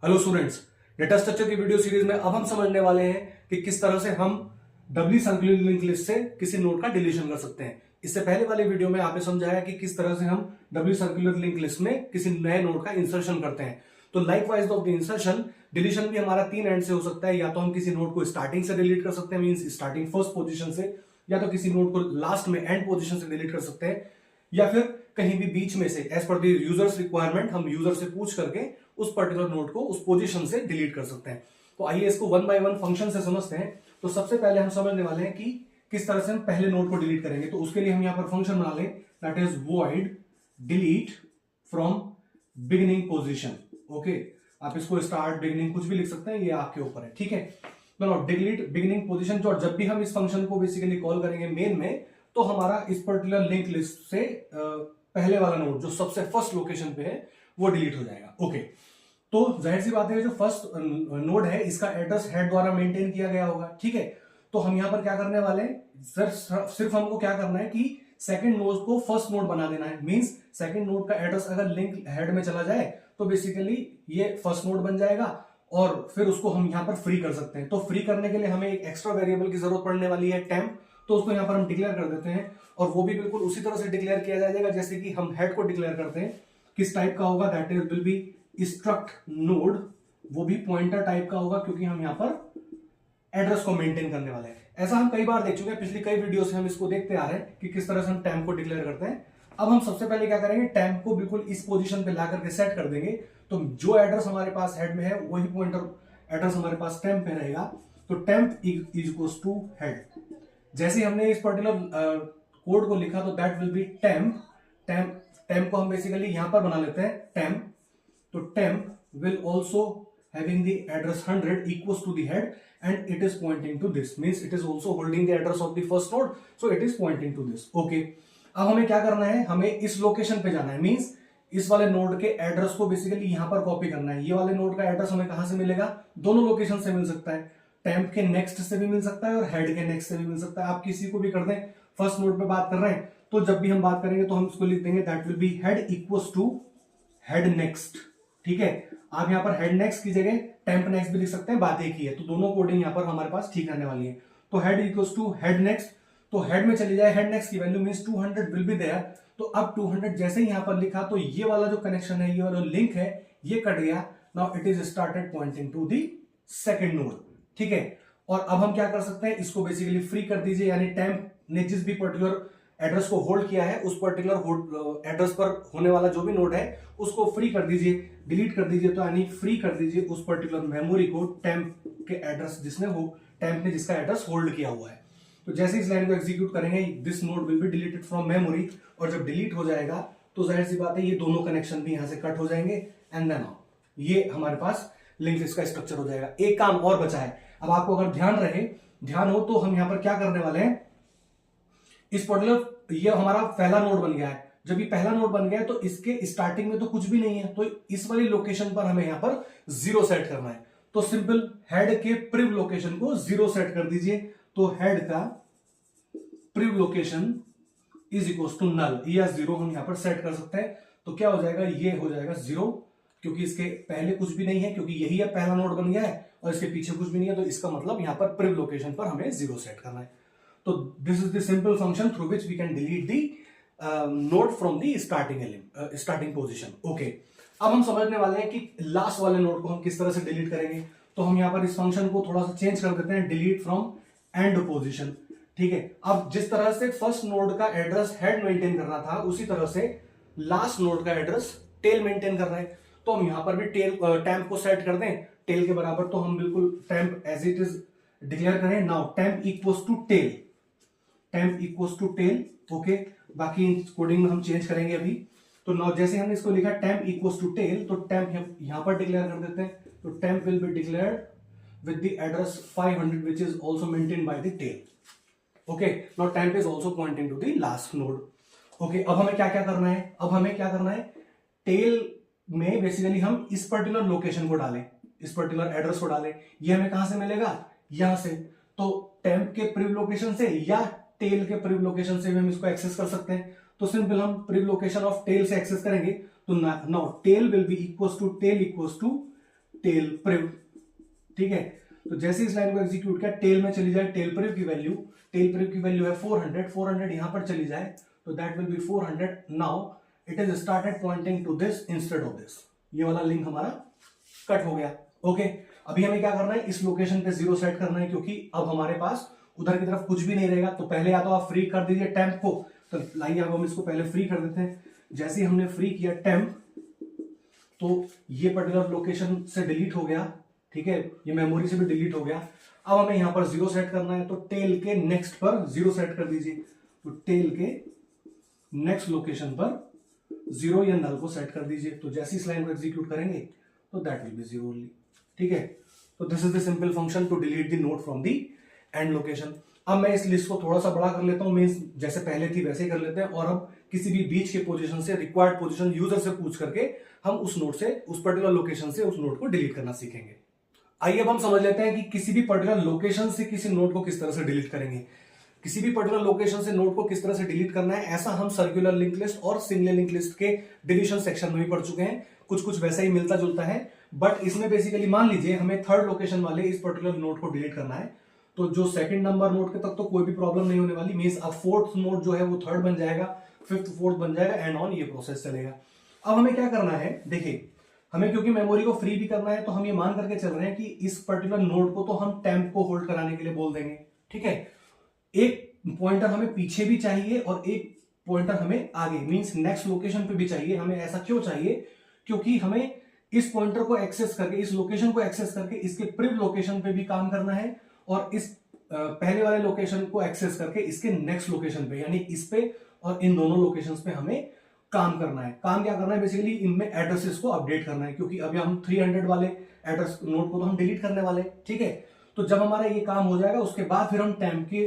Hello students, data structure की video series में अब हम समझने वाले हैं कि किस तरह से हम डबली सर्कुलर लिंक लिस्ट से किसी नोड का डिलीशन कर सकते हैं। इससे पहले वाले वीडियो में आपने समझाया कि किस तरह से हम डबली सर्कुलर लिंक लिस्ट में किसी नए नोड का इंसर्शन करते हैं। तो like wise of the insertion, deletion भी हमारा तीन एंड से हो सकता है। या तो हम किसी नोड को स्टार्टिंग से डिलीट कर सकते हैं, मींस स्टार्टिंग फर्स्ट पोजीशन से, या तो किसी नोड को लास्ट में एंड पोजीशन से डिलीट कर सकते हैं, या फिर कहीं भी बीच में से एज पर द यूजर्स रिक्वायरमेंट हम यूजर से पूछ करके उस पर्टिकुलर नोड को उस पोजीशन से डिलीट कर सकते हैं। तो आइए इसको वन बाय वन फंक्शन से समझते हैं। तो सबसे पहले हम समझने वाले हैं कि किस तरह से हम पहले नोड को डिलीट करेंगे। तो उसके लिए हम यहां पर फंक्शन बना लें, that is void delete from beginning position. Okay, आप इसको स्टार्ट बिगिनिंग कुछ भी लिख सकते हैं, ये आपके ऊपर है, ठीक है। तो डिलीट बिगिनिंग पोजीशन, जो जब भी हम इस फंक्शन को बेसिकली कॉल करेंगे मेन में, तो हमारा इस पर्टिकुलर लिंक लिस्ट से पहले वाला नोड जो सबसे फर्स्ट लोकेशन पे है वो डिलीट हो जाएगा। ओके, तो जाहिर सी बात है जो फर्स्ट नोड है इसका एड्रेस हेड द्वारा मेंटेन किया गया होगा, ठीक है। तो हम यहां पर क्या करने वाले हैं, सिर्फ हमको क्या करना है कि सेकंड नोड को फर्स्ट नोड बना देना है। मींस सेकंड नोड का एड्रेस अगर लिंक हेड में चला जाए तो बेसिकली ये फर्स्ट नोड बन जाएगा और फिर उसको हम यहां पर फ्री कर सकते हैं। तो फ्री करने के लिए हमें एक एक्स्ट्रा वेरिएबल की जरूरत पड़ने वाली है, टेम्प। तो उसको यहां पर हम डिक्लेयर कर देते हैं और वो भी बिल्कुल उसी तरह से डिक्लेयर किया जाएगा जैसे कि हम हेड को डिक्लेयर करते हैं। किस टाइप का होगा, that is will be struct node, वो भी पॉइंटर टाइप का होगा क्योंकि हम यहां पर एड्रेस को मेंटेन करने वाले हैं। ऐसा हम कई बार देख चुके हैं, पिछली कई वीडियो से हम इसको देखते आ रहे हैं कि किस तरह से हम टेम्प को डिक्लेयर करते हैं। अब हम सबसे पहले क्या करेंगे, टेम्प को बिल्कुल इस पोजीशन पे ला करके सेट कर देंगे। तो जो एड्रेस हमारे पास हेड में है वही पॉइंटर एड्रेस हमारे पास टेम्प पे रहेगा। तो temp is equals to head. जैसे हमने इस पर्टिकुलर कोड को लिखा तो that will be temp. Temp को हम बेसिकली यहां पर बना लेते हैं टेम्प। तो temp will also having the address 100 equals to the head and it is pointing to this, means it is also holding the address of the first node, so it is pointing to this. Okay, अब हमें क्या करना है, हमें इस location पे जाना है, मींस इस वाले नोड के एड्रेस को बेसिकली यहां पर कॉपी करना है। ये वाले नोड का एड्रेस हमें कहां से मिलेगा, दोनों लोकेशन से मिल सकता है, टेम्प के नेक्स्ट से भी मिल सकता है और हेड के नेक्स्ट से भी मिल सकता है। आप किसी को भी कर दें, फर्स्ट नोड पे बात कर रहे हैं तो जब भी हम बात करेंगे तो हम इसको लिख देंगे that will be head equals to head next, ठीक है। आप यहां पर हेड नेक्स्ट की जगह टेम्प नेक्स्ट भी लिख सकते हैं, बात एक ही है। तो दोनों कोडिंग यहां पर हमारे पास ठीक रहने वाली है। तो head equals to head next, तो हेड में चली जाए हेड नेक्स्ट की value, means 200 will be there. तो अब 200 जैसे ही यहां पर लिखा तो ये वाला जो कनेक्शन है, ये वाला लिंक है, ये कट गया। Now it is started pointing to the second node, ठीक है। और अब हम क्या कर सकते हैं, इसको बेसिकली फ्री कर दीजिए, यानी टेम्प ने जिस भी पर्टिकुलर एड्रेस को होल्ड किया है उस पर्टिकुलर एड्रेस पर होने वाला जो भी नोड है उसको फ्री कर दीजिए, डिलीट कर दीजिए। तो यानी फ्री कर दीजिए उस पर्टिकुलर मेमोरी को टेम्प के एड्रेस टेम्प ने जिसका एड्रेस होल्ड किया हुआ है। तो जैसे इस लाइन को एग्जीक्यूट करेंगे, this node will be deleted from memory, और जब डिलीट हो जाएगा तो जाहिर सी बात है ये दोनों कनेक्शन भी यहां से कट हो जाएंगे एंड देन ये हमारे पास लिंक लिस्ट का स्ट्रक्चर हो जाएगा। एक काम और बचा है, अब आपको अगर ध्यान हो तो हम यहां पर क्या करने वाले हैं, इस पर्टिकुलर ये हमारा पहला नोड बन गया है। जब ये पहला नोड बन गया है तो इसके स्टार्टिंग में तो कुछ भी नहीं है, तो इस वाली लोकेशन पर हमें यहां पर 0 सेट करना है। तो सिंपल हेड के प्रिव लोकेशन को 0 सेट कर दीजिए। तो हेड का prev location is equal to null या 0 हम यहां पर सेट कर सकते हैं। तो क्या हो जाएगा, ये हो जाएगा 0, क्योंकि इसके पहले कुछ भी नहीं है, क्योंकि यही है पहला नोड बन गया है और इसके पीछे कुछ भी नहीं है। तो इसका मतलब यहां पर प्रिव लोकेशन पर हमें 0 सेट करना है। तो this is the simple function through which we can delete the node from the starting position. Okay, अब हम समझने वाले हैं कि लास्ट वाले नोड को हम किस तरह से डिलीट करेंगे। तो हम यहां पर इस फंक्शन को थोड़ा सा चेंज कर देते हैं, डिलीट फ्रॉम एंड पोजीशन, ठीक है। अब जिस तरह से फर्स्ट नोड का एड्रेस हेड मेंटेन कर रहा था उसी तरह से लास्ट नोड का एड्रेस टेल मेंटेन कर रहे हैं। तो हम यहां पर भी टेम्प को सेट कर दें टेल के बराबर। तो हम बिल्कुल temp as it is declare करें। Now temp equals to tail, temp equals to tail. Okay, बाकी कोडिंग में हम चेंज करेंगे अभी। तो नाउ जैसे हमने इसको लिखा टेम्प इक्वल्स टू टेल, तो टेम्प हम यहां पर डिक्लेयर कर देते हैं। तो temp will be declared with the address 500 which is also maintained by the tail. Okay, now temp is also pointing to the last node. Okay, अब हमें क्या क्या करना है, अब हमें क्या करना है, टेल में बेसिकली हम इस पर्टिकुलर लोकेशन को डालें, इस पर्टिकुलर एड्रेस को डालें। ये हमें कहां से मिलेगा, यहां से। तो टेम्प के प्रिव लोकेशन से या टेल के प्रिव लोकेशन से भी हम इसको एक्सेस कर सकते हैं। तो सिंपल हम प्रिव लोकेशन ऑफ टेल से एक्सेस करेंगे। तो now tail will be equals to tail equals to tail prev, ठीक है। तो जैसे इस लाइन को एग्जीक्यूट किया, टेल में चली जाए टेल प्रिव की वैल्यू, टेल प्रिव की वैल्यू है 400 यहां पर चली जाए तो that will be 400। Now it is started pointing to this instead of this, ये वाला लिंक हमारा कट हो गया। ओके, अभी हमें क्या करना है, इस लोकेशन पे 0 सेट करना है, क्योंकि अब हमारे पास उधर की तरफ कुछ भी नहीं रहेगा। तो पहले या तो आप फ्री कर दीजिए टेम्प को, तो लाइए अब हम इसको पहले फ्री कर देते हैं। जैसे ही हमने फ्री किया टेम्प, तो ये पर्टिकुलर लोकेशन से डिलीट हो गया, ठीक है, ये मेमोरी से भी डिलीट हो गया। अब हमें यहां पर 0 सेट करना है, तो टेल के नेक्स्ट पर 0 सेट कर दीजिए। तो टेल के नेक्स्ट लोकेशन पर 0 या नल को सेट कर दीजिए। तो जैसे इस लाइन को एग्जीक्यूट करेंगे तो दैट विल बी 0 ओनली, ठीक है। तो this is the simple function to delete the node from the end location. अब मैं इस लिस्ट को थोड़ा सा बड़ा कर लेता हूं, मींस जैसे पहले थी वैसे ही कर लेते हैं, और अब किसी भी बीच के पोजीशन से रिक्वायर्ड पोजीशन यूजर से पूछ करके हम उस नोड से, उस पर्टिकुलर लोकेशन से उस नोड को डिलीट करना सीखेंगे। आइए अब हम समझ लेते हैं कि किसी भी पर्टिकुलर लोकेशन से किसी नोड को किस तरह से डिलीट करेंगे। किसी भी पर्टिकुलर लोकेशन से नोड को किस तरह से डिलीट करना है, ऐसा हम सर्कुलर लिंक लिस्ट और सिंगल लिंक लिस्ट के डिलीशन सेक्शन में भी पढ़ चुके हैं। कुछ कुछ वैसा ही मिलता जुलता है, बट इसमें बेसिकली मान लीजिए हमें थर्ड लोकेशन वाले इस पर्टिकुलर नोड को डिलीट करना है, तो जो सेकंड नंबर नोड के तक तो कोई भी प्रॉब्लम नहीं होने वाली, मींस अब फोर्थ नोड जो है वो थर्ड बन जाएगा, फिफ्थ फोर्थ बन जाएगा, एंड ऑन ये प्रोसेस चलेगा। अब हमें क्या करना है, देखिए हमें क्योंकि मेमोरी को फ्री भी करना है, तो हम ये मान करके चल रहे हैं कि इस पर्टिकुलर नोड को तो हम टेम्प को होल्ड कराने के लिए बोल देंगे, ठीक है। एक पॉइंटर हमें पीछे भी चाहिए और एक पॉइंटर हमें आगे, मींस नेक्स्ट लोकेशन पे भी चाहिए। हमें ऐसा क्यों चाहिए, क्योंकि हमें इस पॉइंटर को एक्सेस करके, इस लोकेशन को एक्सेस करके इसके प्रिव लोकेशन पे भी काम करना है, और इस पहले वाले लोकेशन को एक्सेस करके इसके नेक्स्ट लोकेशन पे, यानी इस पे और इन दोनों लोकेशंस पे हमें काम करना है। काम क्या करना है, बेसिकली इनमें एड्रेसेस को अपडेट करना है, क्योंकि अभी हम 300 वाले एड्रेस नोड को तो हम डिलीट करने वाले, ठीक है। तो जब हमारा ये काम हो जाएगा उसके बाद फिर हम टेम्प की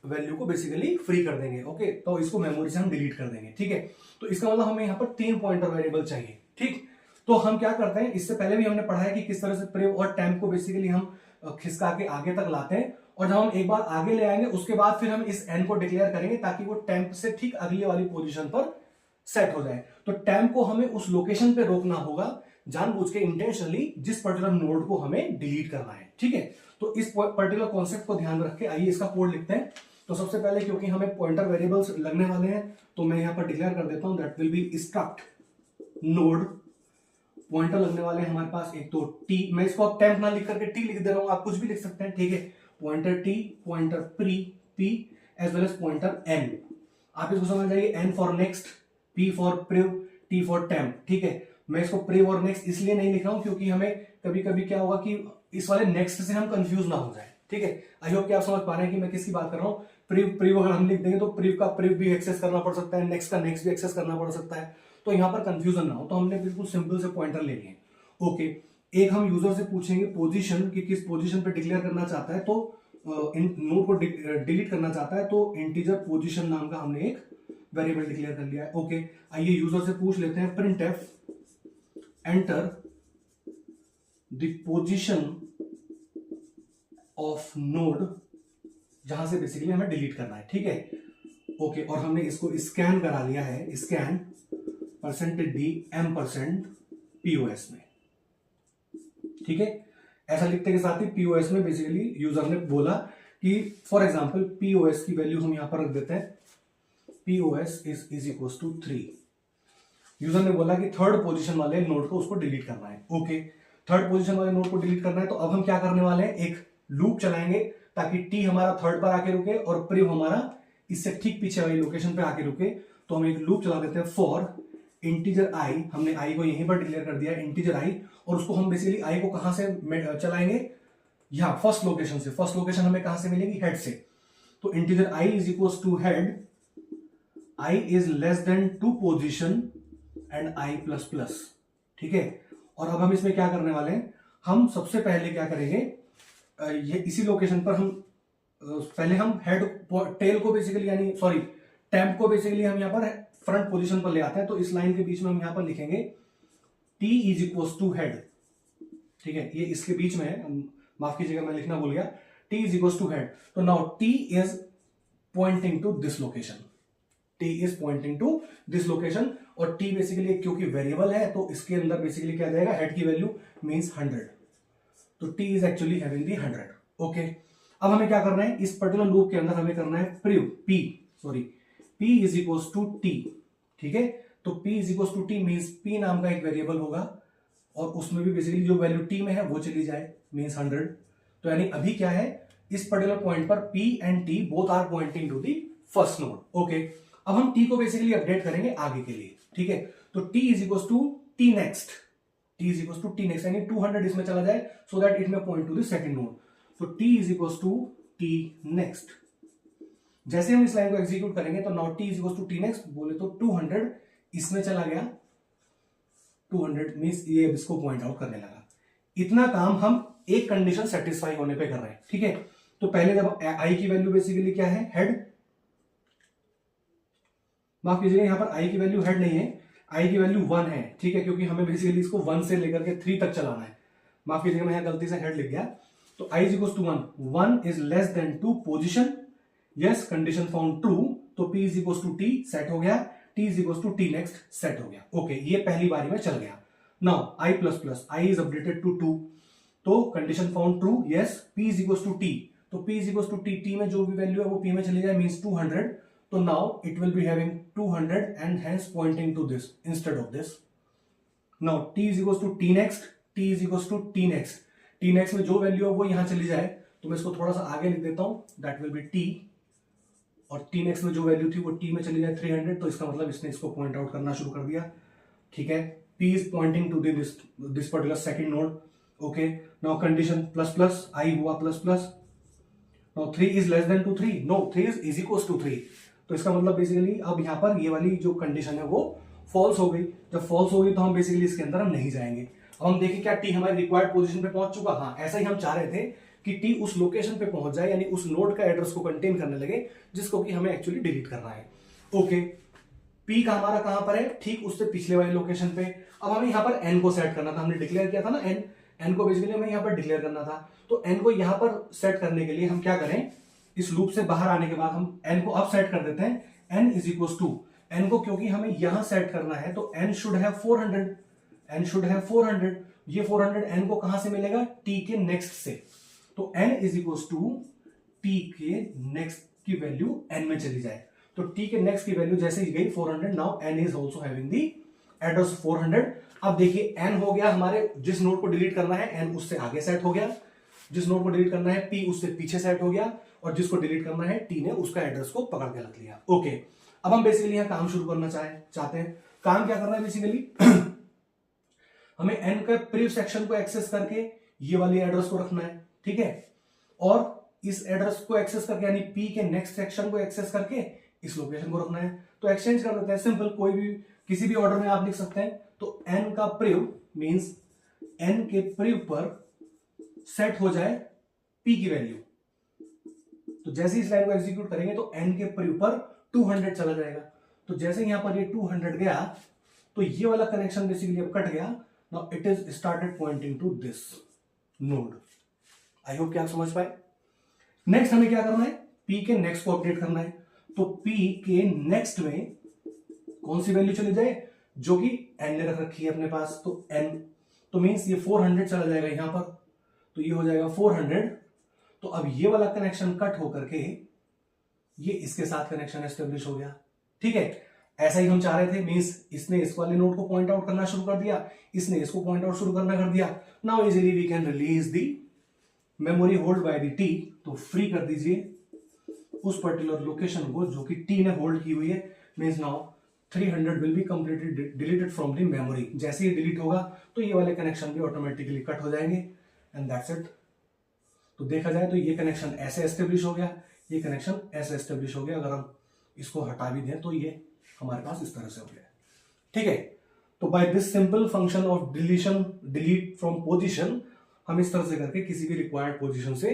वैल्यू को बेसिकली फ्री कर देंगे। ओके, तो इसको मेमोरी से हम डिलीट कर देंगे, ठीक है। तो इसका मतलब हमें यहाँ पर 3 पॉइंटर वेरिएबल चाहिए, ठीक। तो हम क्या करते हैं, इससे पहले भी हमने पढ़ा है कि किस तरह से प्रिव और टेम्प को बेसिकली हम खिसका के आगे तक लाते हैं, और जब हम एक बार आगे ले आएंगे उसके बाद फिर हम इस एन को डिक्लेयर करेंगे ताकि वो टेम्प से ठीक अगली वाली पोजीशन पर सेट हो जाए। तो टेम्प को हमें उस लोकेशन पे रोकना होगा जानबूझ के, इंटेंशनली, जिस पर्टिकुलर नोड को हमें डिलीट करना है, ठीक है। तो इस पर्टिकुलर कॉन्सेप्ट को ध्यान रख के आइए इसका कोड लिखते हैं। तो सबसे पहले क्योंकि हमें पॉइंटर वेरिएबल्स लगने वाले हैं, तो मैं यहां पर डिक्लेयर कर देता हूं that will B struct node. Pointer लगने वाले हैं हमारे पास, एक तो टी, मैं इसको अब टेम्प ना लिख करके टी लिख दे रहा हूं, आप कुछ भी लिख सकते हैं, ठीक है। Pointer T, pointer pre P, as well as pointer N. आप इसको समझ जाइए, N for next, P for prev, T for temp, ठीक है। मैं इसको प्रिव और नेक्स्ट इसलिए नहीं लिख रहा हूं क्योंकि हमें कभी कभी क्या होगा कि इस वाले नेक्स्ट से हम कंफ्यूज ना हो जाए, ठीक है। आई होप कि आप समझ पा रहे हैं कि मैं किसकी बात कर रहा हूं। प्रिव अगर हम लिख देंगे तो प्रिव का प्रिव भी एक्सेस करना पड़ सकता है, नेक्स्ट का नेक्स्ट भी एक्सेस करना पड़ सकता है, तो यहां पर कंफ्यूजन ना हो, तो हमने बिल्कुल सिंपल से पॉइंटर ले लिए। ओके, एक हम यूजर से पूछेंगे पोजीशन कि किस पोजीशन पे डिक्लेयर करना चाहता है, तो इन नोड को डिलीट करना चाहता है, तो इंटीजर पोजीशन नाम का हमने एक वेरिएबल डिक्लेयर कर लिया है। ओके, आइए यूजर से पूछ लेते हैं, printf enter the position of node, जहां से बेसिकली हमें डिलीट करना है, ठीक है। ओके, और हमने इसको स्कैन करा लिया है, स्कैन %d %POS में, ठीक है। ऐसा लिखते के साथ ही POS में बेसिकली यूजर ने बोला कि फॉर एग्जांपल POS की वैल्यू हम यहां पर रख देते हैं, POS is equal to 3। User ने बोला कि थर्ड पोजीशन वाले नोड को उसको डिलीट करना है। ओके, थर्ड पोजीशन वाले नोड को डिलीट करना है, तो अब हम क्या करने वाले हैं, एक लूप चलाएंगे ताकि टी हमारा थर्ड पर आके रुके और प्रिव हमारा इससे ठीक पीछे वाली लोकेशन पे आके रुके। तो हम एक लूप चला देते हैं फॉर इंटीजर आई, हमने आई को यहीं पर डिक्लेयर कर दिया इंटीजर आई, और उसको हम बेसिकली आई को कहां से चलाएंगे, यहां फर्स्ट लोकेशन से। फर्स्ट लोकेशन हमें कहां से मिलेगी, हेड से। तो integer I is equal to head, I is less than to position and I plus plus, ठीक है। और अब हम इसमें क्या करने वाले हैं, हम सबसे पहले क्या करेंगे, ये इसी लोकेशन पर हम पहले हम हेड टेल को बेसिकली, यानी सॉरी टेम्प को बेसिकली हम यहां पर फ्रंट पोजीशन पर ले आते हैं। तो इस लाइन के बीच में हम यहां पर लिखेंगे T is equal to head, ठीक है। ये इसके बीच में है, माफ कीजिएगा मैं लिखना भूल गया, T is equal to head. तो now T is pointing to this location, T is pointing to this location, और टी बेसिकली क्योंकि वेरिएबल है तो इसके अंदर बेसिकली क्या जाएगा, हेड की वैल्यू मींस 100, तो T is actually having the 100। Okay, अब हमें क्या करना है, इस पर्टिकुलर लूप के अंदर हमें करना है prove P is equals to T. ठीक है, तो p is equals to T means p नाम का एक वेरिएबल होगा और उसमें भी बेसिकली जो वैल्यू t में है वो चली जाए, मींस 100। तो यानी अभी क्या है, इस पर्टिकुलर पॉइंट पर p and t both are pointing to the first node. Okay, अब हम t को बेसिकली अपडेट करेंगे आगे के लिए। ठीक है, तो t is equals to t next, यानी 200 इसमें चला जाए सो दैट इट में point to the second node. तो t is equals to t next. जैसे हम इस लाइन को एग्जीक्यूट करेंगे तो now t is equals to t next, बोले तो 200 इसमें चला गया, 200 मींस ये इसको पॉइंट आउट करने लगा। इतना काम हम एक कंडीशन सेटिस्फाई होने पे कर रहे हैं। ठीक है, तो पहले जब i की वैल्यू बेसिकली क्या है, हेड, माफ कीजिएगा यहां पर i की वैल्यू हेड नहीं है, i की वैल्यू 1 है। ठीक है, क्योंकि हमें बेसिकली इसको 1 से लेकर के 3 तक चलाना है। माफ कीजिएगा मैं यहां गलती से हेड लिख गया। तो i is equals to 1 is less than 2 position, yes condition found true, तो p is equals to t set हो गया, t is equals to t next set हो गया। ओके, ये पहली बारी में चल गया। Now i plus plus i is updated to 2, तो condition found true, yes p is equals to t, तो p is equals to t में जो भी वैल्यू है वो p में चली जाए, मींस 200। तो now it will be having 200 and hence pointing to this instead of this. Now t is equals to t next, t is equals to t next, t next में जो value है वो यहां चली जाए, तो मैं इसको थोड़ा सा आगे लिख देता हूं, दैट विल बी t, और t नेक्स्ट में जो वैल्यू थी वो t में चली जाए 300, तो इसका मतलब इसने इसको पॉइंट आउट करना शुरू कर दिया। ठीक है, p is pointing to this particular second node. Okay, now condition plus plus i हुआ plus plus, now 3 is less than to 3, no 3 is equals to 3, तो इसका मतलब बेसिकली अब यहां पर ये वाली जो कंडीशन है वो फॉल्स हो गई। जब फॉल्स हो गई तो हम बेसिकली इसके अंदर हम नहीं जाएंगे। अब हम देखें क्या t हमारी रिक्वायर्ड पोजीशन पे पहुंच चुका, हाँ ऐसा ही हम चाह रहे थे कि t उस लोकेशन पे पहुंच जाए, यानी उस नोड का एड्रेस को कंटेन करने लगे जिसको कि हमें एक्चुअली डिलीट करना है। ओके, p का हमारा कहां पर है, ठीक उससे पिछले वाले लोकेशन पे। अब हमें यहां पर n को सेट करना था, हमने डिक्लेयर किया था ना n को बेसिकली हमें यहां पर डिक्लेयर करना था। तो n को यहां पर सेट करने के लिए हम क्या करें, इस लूप से बाहर आने के बाद हम n को अब सेट कर देते हैं, n is equals to, n को क्योंकि हमें यहां सेट करना है तो n should have 400, n should have 400, ये 400 n को कहां से मिलेगा, t के नेक्स्ट से, तो n is equals to t के नेक्स्ट की वैल्यू n में चली जाए, तो t के नेक्स्ट की वैल्यू जैसे ही गई 400, now n is also having the address 400। अब देखिए n हो गया हमारे, जिस नोड को डिलीट करना है n उससे आगे सेट हो गया, जिस नोड को डिलीट करना है p उससे पीछे सेट हो गया, और जिसको डिलीट करना है t ने उसका एड्रेस को पकड़ के रख लिया। ओके, अब हम बेसिकली यहां काम शुरू करना चाहते हैं। काम क्या करना है बेसिकली हमें n का प्रीव सेक्शन को एक्सेस करके ये वाली एड्रेस को रखना है। ठीक है, और इस एड्रेस को एक्सेस करके यानी p के नेक्स्ट सेक्शन को एक्सेस करके इस लोकेशन को रखना है। तो एक्सचेंज कर देते हैं, सिंपल, कोई भी किसी भी ऑर्डर में आप लिख सकते हैं। तो n का प्रीव मींस n के प्रीव पर सेट हो जाए p की वैल्यू, तो जैसे इस लाइन को एग्जीक्यूट करेंगे तो n के प्रीव पर 200 चला जाएगा। तो जैसे यहां पर ये 200 गया तो ये वाला कनेक्शन बेसिकली अब कट गया। Now it is started pointing to this node. I hope कि आप समझ पाए। नेक्स्ट हमें क्या करना है, p के नेक्स्ट को अपडेट करना है। तो p के नेक्स्ट में कौन सी वैल्यू चली जाए, जो कि n ने रख रखी है अपने पास, तो n, तो मींस ये 400 चला जाएगा यहां पर, तो ये हो जाएगा 400। तो अब ये वाला कनेक्शन कट होकर के ये इसके साथ कनेक्शन एस्टेब्लिश हो गया। ठीक है, ऐसा ही हम चाह रहे थे, मींस इसने इस वाले नोड को पॉइंट आउट करना शुरू कर दिया, इसने इसको पॉइंट आउट शुरू करना कर दिया। Now easily we can release the memory hold by the T, तो फ्री कर दीजिए उस पर्टिकुलर लोकेशन को जो कि टी ने होल्ड की हुई है। Means now 300 will be completely deleted from the memory. जैसे ही डिलीट होगा तो ये वाले कनेक्शन भी ऑटोमेटिकली कट हो जाएंगे एंड दैट्स इट। तो देखा जाए तो ये कनेक्शन ऐसे एस्टेब्लिश हो गया, ये कनेक्शन ऐसे एस्टेब्लिश हो गया। अगर हम इसको हटा भी दें तो ये हमारे पास इस तरह से हो गया। ठीक है, तो by this simple function of deletion, deletion from position, हम इस तरह से करके किसी भी रिक्वायर्ड पोजीशन से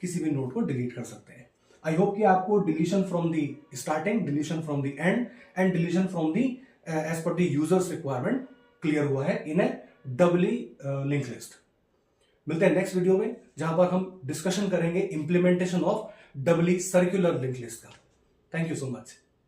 किसी भी नोड को डिलीट कर सकते हैं। आई होप कि आपको deletion from the starting, deletion from the end and deletion from the as पर द यूजर्स रिक्वायरमेंट क्लियर हुआ है इन ए डबली लिंक लिस्ट। मिलते हैं नेक्स्ट वीडियो में, जहां पर हम डिस्कशन करेंगे implementation of doubly circular link list का। Thank you so much.